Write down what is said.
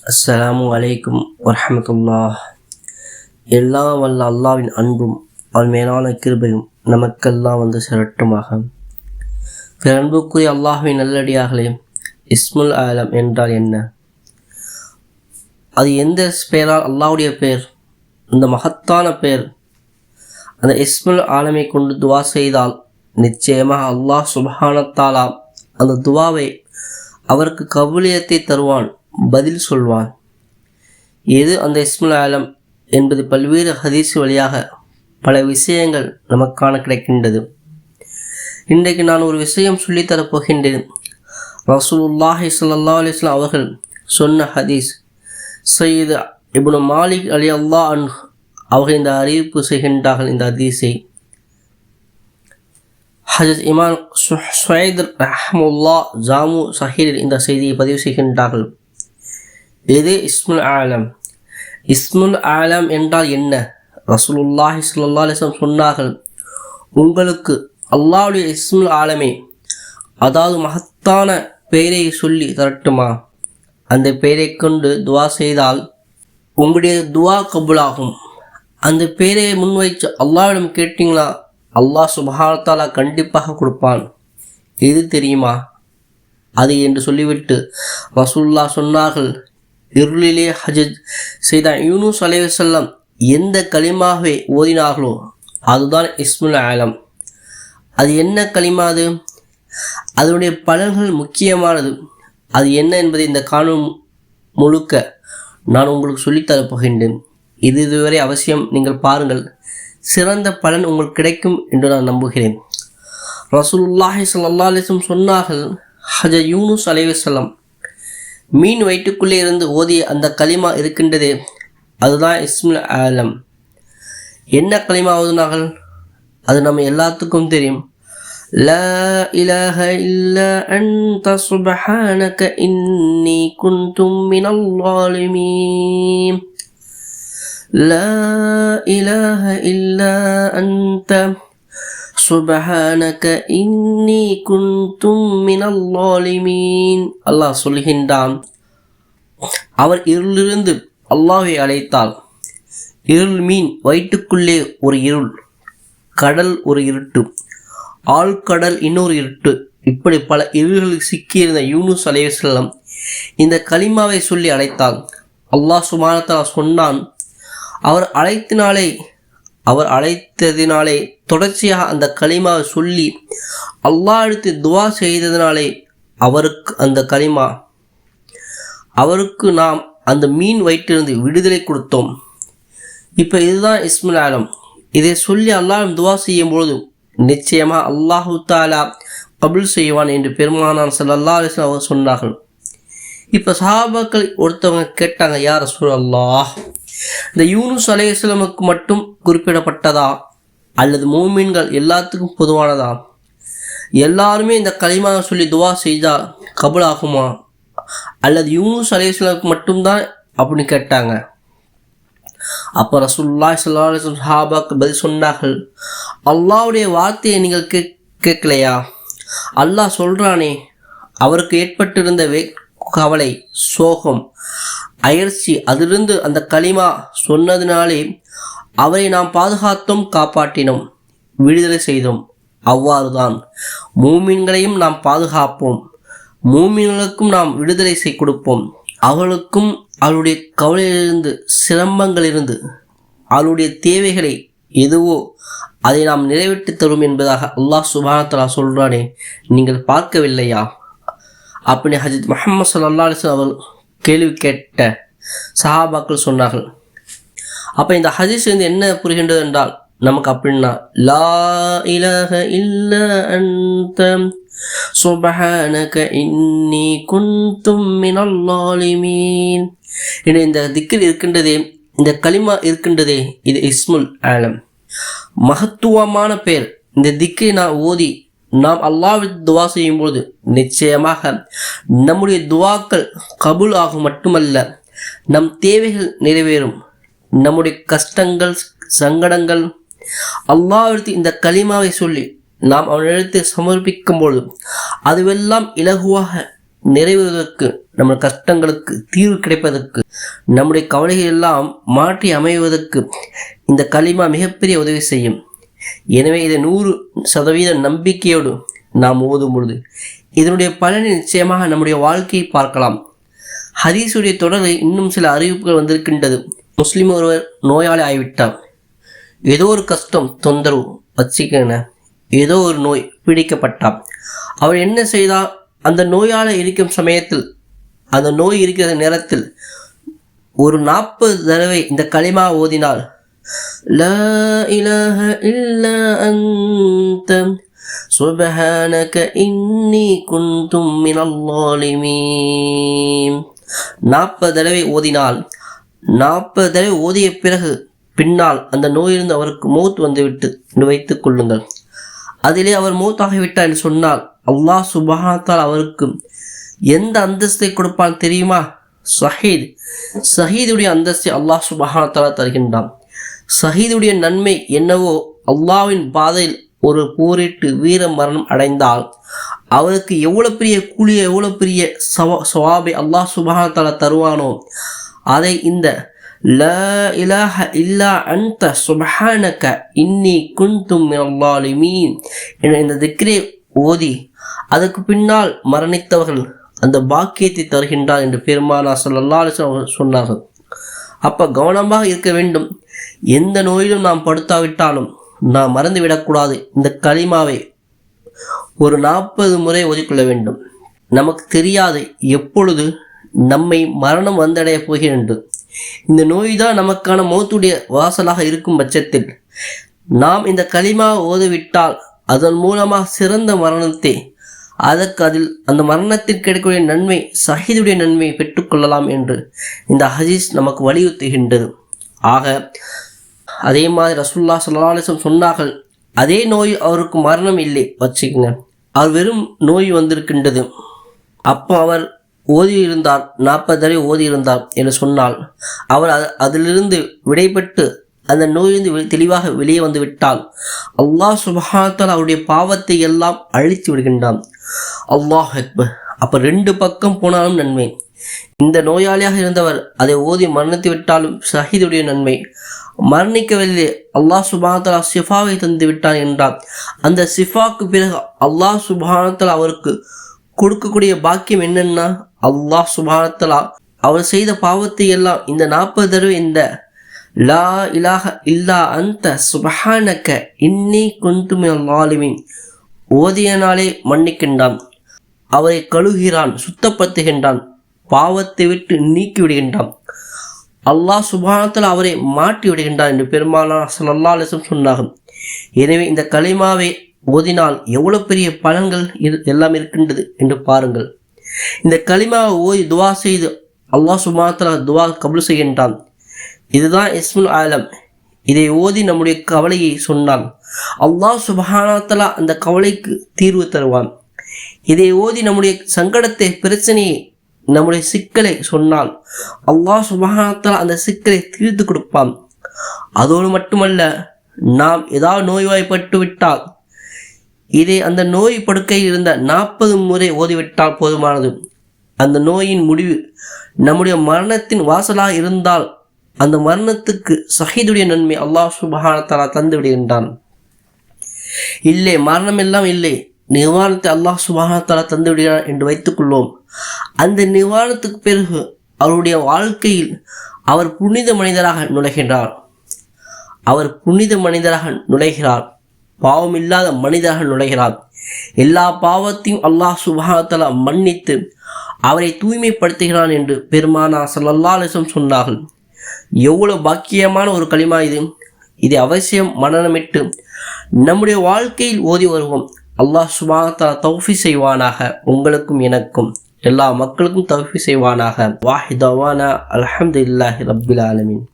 அஸ்ஸலாமு அலைக்கும் வரஹ்மத்துல்லாஹ். எல்லாம் வல்ல அல்லாவின் அன்பும் அவன் மேலான கிருபையும் நமக்கெல்லாம் வந்து சேரட்டுமாக. அன்புக்குரிய அல்லாஹ்வின் நல்லடியார்களே, இஸ்முல் ஆலம் என்றால் என்ன? அது எந்த பெயரால் அல்லாஹ்வுடைய பெயர், அந்த மகத்தான பெயர். அந்த இஸ்முல் ஆலமை கொண்டு துவா செய்தால் நிச்சயமாக அல்லாஹ் சுப்ஹானஹு தஆலா அந்த துவாவை அவருக்கு கபூலியத்தை தருவான், பதில் சொல்வான். எது அந்த இஸ்முல் ஆலம் என்பது பல்வேறு ஹதீஸ் வழியாக பல விஷயங்கள் நமக்கான கிடைக்கின்றது. இன்றைக்கு நான் ஒரு விஷயம் சொல்லித்தரப் போகின்றேன். ரசூலுல்லாஹி ஸல்லல்லாஹு அலைஹி வஸல்லம் அவர்கள் சொன்ன ஹதீஸ். சையத் இப்னு மாலிக் ரலியல்லாஹு அன்ஹு அவர்கள் இந்த அறிவிப்பு செய்கின்றார்கள். இந்த ஹதீஸை ஹஜ்ரத் இமாம் சுவைத் ரஹ்மத்துல்லாஹ் ஜாமு சஹீஹில் இந்த செய்தியை பதிவு செய்கின்றார்கள். இது இஸ்முல் ஆலம். இஸ்முல் ஆலம் என்றால் என்ன? ரசூலுல்லாஹி ஸல்லல்லாஹு அலைஹி வஸல்லம் சொன்னார்கள், உங்களுக்கு அல்லாஹ்வுடைய இஸ்முல் ஆலமே, அதாவது மகத்தான பெயரை சொல்லி தரட்டுமா? அந்த பெயரை கொண்டு துவா செய்தால் உங்களுடைய துவா கபூலாகும். அந்த பெயரை முன்வைச்சு அல்லாஹ்விடம் கேட்டீங்களா, அல்லாஹ் சுப்ஹானஹு தஆலா கண்டிப்பாக கொடுப்பான். எது தெரியுமா அது என்று சொல்லிவிட்டு ரசூலுல்லாஹ் சொன்னார்கள், இருளிலே ஹஜ்ஜத் செய்த யூனுஸ் அலைஹிஸ்ஸலாம் எந்த கலிமாவை ஓதினார்களோ அதுதான் இஸ்முல் ஆலம். அது என்ன கலிமா? அதனுடைய பலன்கள் முக்கியமானது. அது என்ன என்பதை இந்த காணொளி முழுக்க நான் உங்களுக்கு சொல்லித்தரப் போகின்றேன். இதுவரை அவசியம் நீங்கள் பாருங்கள். சிறந்த பலன் உங்களுக்கு கிடைக்கும் என்று நான் நம்புகிறேன். ரசூலுல்லாஹி ஸல்லல்லாஹு அலைஹி வஸல்லம் சொன்னார்கள், ஹஜ்ரத் யூனுஸ் அலைஹிஸ்ஸலாம் மீன் வயிற்றுக்குள்ளே இருந்து ஓதிய அந்த கலிமா இருக்கின்றதே, அதுதான் இஸ்முல் ஆலம். என்ன கலிமா ஓதுனார்கள்? அது நம்ம எல்லாத்துக்கும் தெரியும். லா இலாஹ இல்லா அன்த சுப்ஹானக இன்னி குன்தும் மினல் ஸாலிமீன். லா இலாஹ இல்லா அன்த சுப்ஹானக இன்னி குன்தும் மினல் ஸாலிமீன். அல்லாஹ் சொல்கின்றான், அவர் இருளிலிருந்து அல்லாஹ்வை அழைத்தால், இருள் மீன் வயிற்றுக்குள்ளே ஒரு இருள், கடல் ஒரு இருட்டு, ஆழ்கடல் இன்னொரு இருட்டு, இப்படி பல இருள்களுக்கு சிக்கியிருந்த யூனுஸ் அலைஹிஸ்ஸலாம் இந்த கலிமாவை சொல்லி அழைத்தால் அல்லாஹ் சுப்ஹானஹு தஆலா சொன்னான், அவர் அழைத்ததினாலே தொடர்ச்சியாக அந்த கலிமாவை சொல்லி அல்லாஹ் எடுத்து துவா செய்ததினாலே அவருக்கு அந்த கலிமா, அவருக்கு நாம் அந்த மீன் வயிற்றிலிருந்து விடுதலை கொடுத்தோம். இப்போ இதுதான் இஸ்முல் ஆலம். இதை சொல்லி அல்லாஹ் துவா செய்யும் பொழுது நிச்சயமாக அல்லாஹு தஆலா கபூல் செய்வான் என்று பெருமானார் ஸல்லல்லாஹு அலைஹி வஸல்லம் அவர் சொன்னார்கள். இப்போ சஹாபாக்கள் ஒருத்தவங்க கேட்டாங்க, யா ரசூலல்லாஹ், இந்த யூனுஸ் அலைஹிஸ்ஸலாமுக்கு மட்டும் குறிப்பிடப்பட்டதா அல்லது மூமின்கள் எல்லாத்துக்கும் பொதுவானதா? எல்லாருமே இந்த கலிமாவை சொல்லி துவா செய்தால் கபூல் ஆகுமா அல்லது யூனுஸ் அலைஹிஸ்ஸலாமுக்கு மட்டும்தான் அப்படின்னு கேட்டாங்க. அப்போ ரசூலுல்லாஹி ஸல்லல்லாஹு அலைஹி வஸல்லம் சஹாபாக்கள் பதில் சொன்னார்கள், அல்லாஹ்வுடைய வார்த்தையை நீங்கள் கேட்கலையா? அல்லாஹ் சொல்றானே, அவருக்கு ஏற்பட்டிருந்த கவலை, சோகம், அயற்சி, அதிலிருந்து அந்த கலிமா சொன்னதினாலே அவரை நாம் பாதுகாத்தோம், காப்பாற்றினோம், விடுதலை செய்தோம். அவ்வாறுதான் மூமின்களையும் நாம் பாதுகாப்போம், மூமின்களுக்கும் நாம் விடுதலை கொடுப்போம். அவளுக்கும் அவளுடைய கவலையிலிருந்து, சிரமங்களிலிருந்து, அவளுடைய தேவைகளை எதுவோ அதை நாம் நிறைவேற்றி தரும் என்பதாக அல்லாஹ் சுப்ஹானஹு தஆலா சொல்றானே, நீங்கள் பார்க்கவில்லையா? அப்படி ஹஜ்ரத் முஹம்மது ஸல்லல்லாஹு அலைஹி வஸல்லம் அவர்கள் கேள்வி கேட்ட சஹாபாக்கள் சொன்னார்கள். அப்போ இந்த ஹதீஸ் என்ன புரிகின்றது என்றால், நமக்கு அப்படின்னா லா இலாஹ இல்லா அன்த சுப்ஹானக இன்னி குன்தும் மினல் ஸாலிமீன் என்ற இந்த திக்ர் இருக்கின்றதே, இந்த கலிமா இருக்கின்றதே, இது இஸ்முல் ஆலம், மகத்துவமான பெயர். இந்த திக்கை நான் ஓதி நாம் அல்லாஹ்விற்கு துவா செய்யும்போது நிச்சயமாக நம்முடைய துவாக்கள் கபூல் ஆகும், மட்டுமல்ல நம் தேவைகள் நிறைவேறும். நம்முடைய கஷ்டங்கள், சங்கடங்கள் அல்லாஹ்விற்கு இந்த கலிமாவை சொல்லி நாம் அவனிடத்தில் சமர்ப்பிக்கும் பொழுது அதுவெல்லாம் இலகுவாக நிறைவேறுவதற்கு நம்ம கஷ்டங்களுக்கு தீர்வு கிடைப்பதற்கு, நம்முடைய கவலைகள் எல்லாம் மாற்றி அமைவதற்கு இந்த களிமா மிகப்பெரிய உதவி செய்யும். எனவே இதை 100% நம்பிக்கையோடு நாம் ஓதும் பொழுது இதனுடைய பலனை நிச்சயமாக நம்முடைய வாழ்க்கையை பார்க்கலாம். ஹதீஸுடைய தொடரில் இன்னும் சில அறிவிப்புகள் வந்திருக்கின்றது. முஸ்லிம் ஒருவர் நோயாளி ஆகிவிட்டார். ஏதோ ஒரு கஷ்டம் தொந்தரவு வச்சுக்கங்க, ஏதோ ஒரு நோய் பிடிக்கப்பட்டார். அவர் என்ன செய்தால், அந்த நோயாளி இருக்கும் சமயத்தில், அந்த நோய் இருக்கிற நேரத்தில் ஒரு 40 தடவை இந்த களிமா ஓதினால், லா இலாஹ இல்லா அன்த சுப்ஹானக இன்னி குன்தும் மினல் ஸாலிமீன் 40 தடவை ஓதினால், 40 தடவை ஓதிய பிறகு பின்னால் அந்த நோயிலிருந்து அவருக்கு மௌத் வந்துவிட்டு என்று வைத்துக் கொள்ளுங்கள். அதிலே அவர் மௌத்தாகிவிட்டார் என்று சொன்னால் அல்லாஹ் சுப்ஹானஹு வ தஆலா அவருக்கு எந்த அந்தஸ்தை கொடுப்பான் தெரியுமா? ஷஹீதுடைய அந்தஸ்தை அல்லாஹ் சுப்ஹானஹு வ தஆலா தருகின்றான். ஷஹீதுடைய நன்மை என்னவோ, அல்லாஹ்வின் பாதையில் ஒரு போரிட்டு வீர மரணம் அடைந்தால் அவருக்கு எவ்வளவு பெரிய கூலியை, எவ்வளவு பெரிய சவாபை அல்லாஹ் சுப்ஹானஹு வ தஆலா தருவானோ, அதை இந்த லா இலாஹ இல்லா அன்த சுப்ஹானக இன்னி குன்தும் மினல் ஸாலிமீன் என்ற இந்த திக்ரை ஓதி அதற்கு பின்னால் மரணித்தவர்கள் அந்த பாக்கியத்தை தருகின்றார் என்று பெருமானார் ஸல்லல்லாஹு அலைஹி வஸல்லம் சொன்னார்கள். அப்போ கவனமாக இருக்க வேண்டும். எந்த நோயிலும் நாம் படுத்தாவிட்டாலும் நாம் மறந்துவிடக்கூடாது. இந்த களிமாவை ஒரு 40 முறை ஓதிக்கொள்ள வேண்டும். நமக்கு தெரியாது எப்பொழுது நம்மை மரணம் வந்தடைய போகிறது. இந்த நோய் தான் நமக்கான மௌத்துடைய வாசலாக இருக்கும் பட்சத்தில் நாம் இந்த களிமா ஓதிவிட்டால் அதன் மூலமாக சிறந்த மரணத்தை, அதில் அந்த மரணத்தில் கிடைக்கக்கூடிய நன்மை, ஷஹீதுடைய நன்மையை பெற்றுக்கொள்ளலாம் என்று இந்த ஹதீஸ் நமக்கு வலியுறுத்துகின்றது. ஆக அதே மாதிரி ரசூலுல்லாஹி ஸல்லல்லாஹு அலைஹி வஸல்லம் சொன்னார்கள், அதே நோய் அவருக்கு மரணம் இல்லை வச்சுக்கங்க, அவர் வெறும் நோய் வந்திருக்கின்றது. அப்போ அவர் ஓதியிருந்தார், 40 தடவை ஓதியிருந்தார் என்று சொன்னால் அவர் அதிலிருந்து விடைபெற்று அந்த நோயிலிருந்து தெளிவாக வெளியே வந்து விட்டால் அல்லாஹ் சுப்ஹானஹு வ தஆலா அவருடைய பாவத்தை எல்லாம் அழித்து விடுகின்றான். அல்லாஹ் அக்பர். அப்போ 2 பக்கம் போனாலும் நன்மை. இந்த நோயாளியாக இருந்தவர் அதை ஓதி மரணித்து விட்டாலும் ஷஹீதுடைய நன்மை, மரணிக்கவில்லை அல்லாஹ் சுப்ஹானஹு வ தஆலா ஷிஃபாவை தந்து விட்டான் என்றால் அந்த ஷிஃபாக்கு பிறகு அல்லாஹ் சுப்ஹானஹு வ தஆலா அவருக்கு கொடுக்கக்கூடிய பாக்கியம் என்னன்னா, அல்லாஹ் சுப்ஹானஹு வ தஆலா அவர் செய்த பாவத்தை எல்லாம் இந்த 40 தடவை இந்த லா இலாஹ இல்லா அன்த சுப்ஹானக இன்னி குன்து மினல் ஸாலிமீன் ஓதியனாலே மன்னிக்கின்றான். அவரை கழுகுகிறான், சுத்தப்படுத்துகின்றான், பாவத்தை விட்டு நீக்கி விடுகின்றான். அல்லாஹ் சுப்ஹானஹு வ தஆலா அவரை மாற்றி விடுகின்றான் என்று பெருமானார் ஸல்லல்லாஹு அலைஹி வஸல்லம் சொன்னார்கள். எனவே இந்த களிமாவை ஓதினால் எவ்வளவு பெரிய பலன்கள் எல்லாம் இருக்கின்றது என்று பாருங்கள். இந்த களிமாவை ஓதி துவா செய்து அல்லாஹ் சுப்ஹானஹு வ தஆலா துவா கபூல் செய்கின்றான். இதுதான் இஸ்முல் ஆலம். இதை ஓதி நம்முடைய கவலையை சொன்னால் அல்லாஹ் சுப்ஹானஹு வ தஆலா அந்த கவலைக்கு தீர்வு தருவான். இதை ஓதி நம்முடைய சங்கடத்தை, பிரச்சனையை, நம்முடைய சிக்கலை சொன்னால் அல்லாஹ் சுப்ஹானஹு வ தஆலா அந்த சிக்கலை தீர்த்து கொடுப்பான். அதோடு மட்டுமல்ல, நாம் ஏதாவது நோய்வாய்ப்பட்டு விட்டால் இதை அந்த நோய் படுக்கையில் இருந்த 40 முறை ஓதிவிட்டால் போதுமானது. அந்த நோயின் முடிவு நம்முடைய மரணத்தின் வாசலாக இருந்தால் அந்த மரணத்துக்கு ஷஹீதுடைய நன்மை அல்லாஹ் சுப்ஹானஹு வ தஆலா தந்து விடுகின்றான். இல்லை, மரணம் எல்லாம் இல்லை, நிவாரணத்தை அல்லாஹ் சுப்ஹானஹு வ தஆலா தந்து விடுகிறான் என்று வைத்துக்கொள்வோம். அந்த நிவாரணத்துக்கு பிறகு அவருடைய வாழ்க்கையில் அவர் புனித மனிதராக நுழைகின்றார். அவர் புனித மனிதராக நுழைகிறார், பாவம் இல்லாத மனிதராக நுழைகிறார். எல்லா பாவத்தையும் அல்லாஹ் சுப்ஹானஹு வ தஆலா மன்னித்து அவரை தூய்மைப்படுத்துகிறான் என்று பெருமானார் ஸல்லல்லாஹு அலைஹி வஸல்லம் சொன்னார்கள். எவ்வளவு பாக்கியமான ஒரு களிமா இது! இதை அவசியம் மனனமிட்டு நம்முடைய வாழ்க்கையில் ஓதி வருவோம். அல்லாஹ் சுப்ஹானஹு வ தஆலா தௌஃபீக் செய்வானாக. உங்களுக்கும் எனக்கும் எல்லா மக்களுக்கும் தௌஃபீக் செய்வானாக. வாஹிதவானா அல்ஹம்துலில்லாஹி ரப்பில் ஆலமீன்.